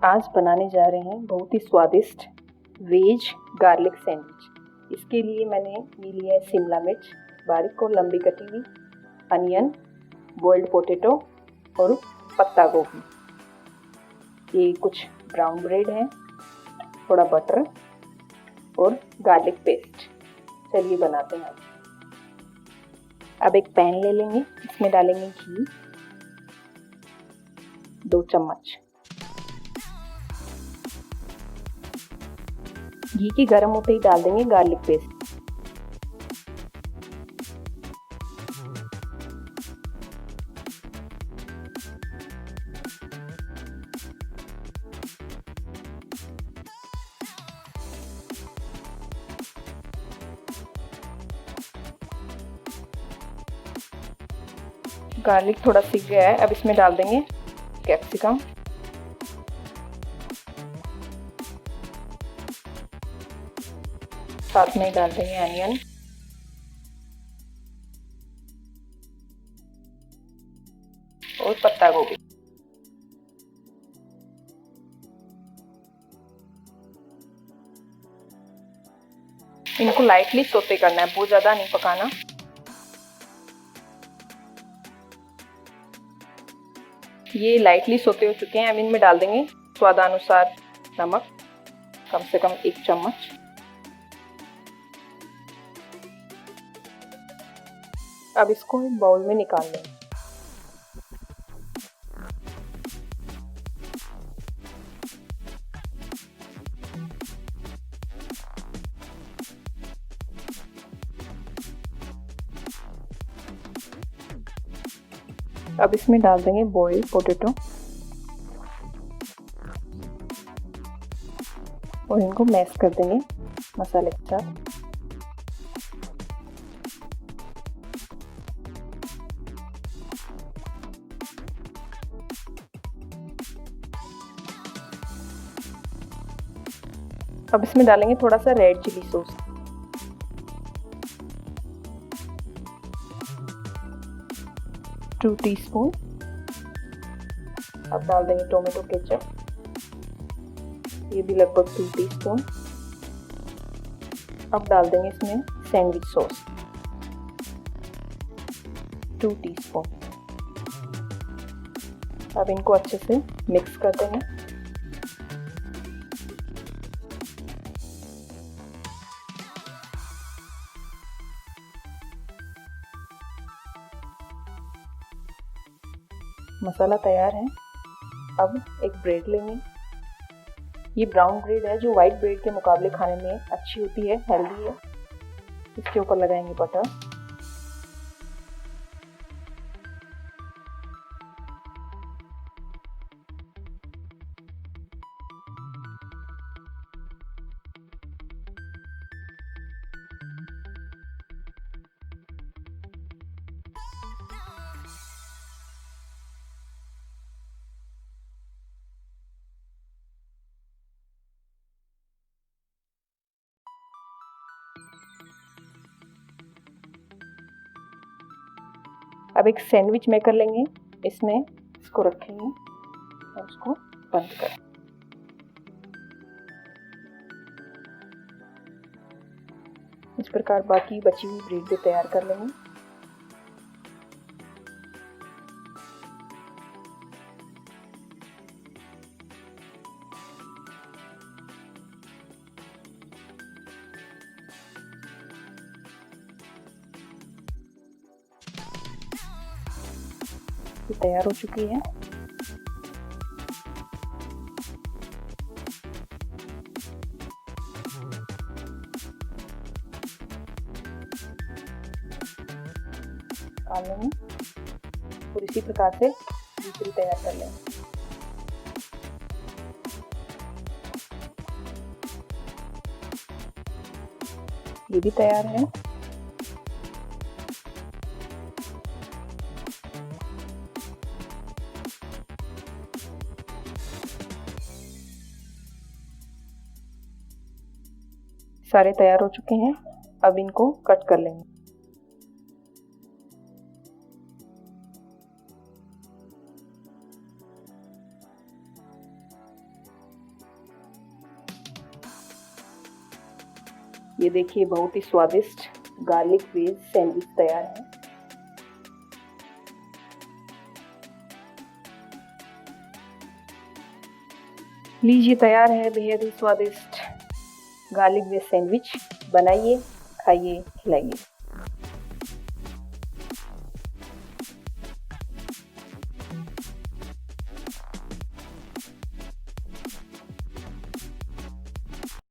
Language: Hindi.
आज बनाने जा रहे हैं बहुत ही स्वादिष्ट वेज गार्लिक सैंडविच। इसके लिए मैंने ये लिया है शिमला मिर्च बारीक और लंबी कटी हुई, अनियन, बॉइल्ड पोटैटो और पत्ता गोभी। ये कुछ ब्राउन ब्रेड है, थोड़ा बटर और गार्लिक पेस्ट। चलिए बनाते हैं। अब एक पैन ले लेंगे, इसमें डालेंगे घी 2 चम्मच। घी के गर्म होते ही डाल देंगे गार्लिक पेस्ट। गार्लिक थोड़ा सीख गया है, अब इसमें डाल देंगे कैप्सिकम, साथ में डाल देंगे अनियन और पत्ता गोभी। इनको लाइटली सौते करना है, बहुत ज्यादा नहीं पकाना। ये लाइटली सौते हो चुके हैं। अब इनमें डाल देंगे स्वादानुसार नमक, कम से कम 1 चम्मच। अब इसको एक बाउल में निकाल लें। अब इसमें डाल देंगे बॉइल्ड पोटैटो और इनको मैश कर देंगे मसाले के साथ। अब इसमें डालेंगे थोड़ा सा red chilli sauce, two teaspoon. अब डाल देंगे टोमेटो केचप, ये भी लगभग 2 टीस्पून। अब डाल देंगे इसमें सैंडविच सॉस 2 टीस्पून। अब इनको अच्छे से मिक्स कर देंगे। मसाला तैयार है। अब एक ब्रेड लेंगे, ये ब्राउन ब्रेड है जो वाइट ब्रेड के मुकाबले खाने में अच्छी होती है, हेल्दी है। इसके ऊपर लगाएंगे बटर, अब एक सैंडविच मेकर लेंगे, इसमें इसको रखेंगे और उसको बंद करें। इस प्रकार बाकी बची हुई ब्रेड भी तैयार कर लेंगे। ये तैयार हो चुकी है। निकाल लेंगे और इसी प्रकार से दूसरी तैयार कर लेंगे। ये भी तैयार है। सारे तैयार हो चुके हैं। अब इनको कट कर लेंगे। ये देखिए बहुत ही स्वादिष्ट गार्लिक वेज सैंडविच तैयार है। लीजिए तैयार है बेहद ही स्वादिष्ट गार्लिक वेज सैंडविच। बनाइए, खाइए, खिलाइए।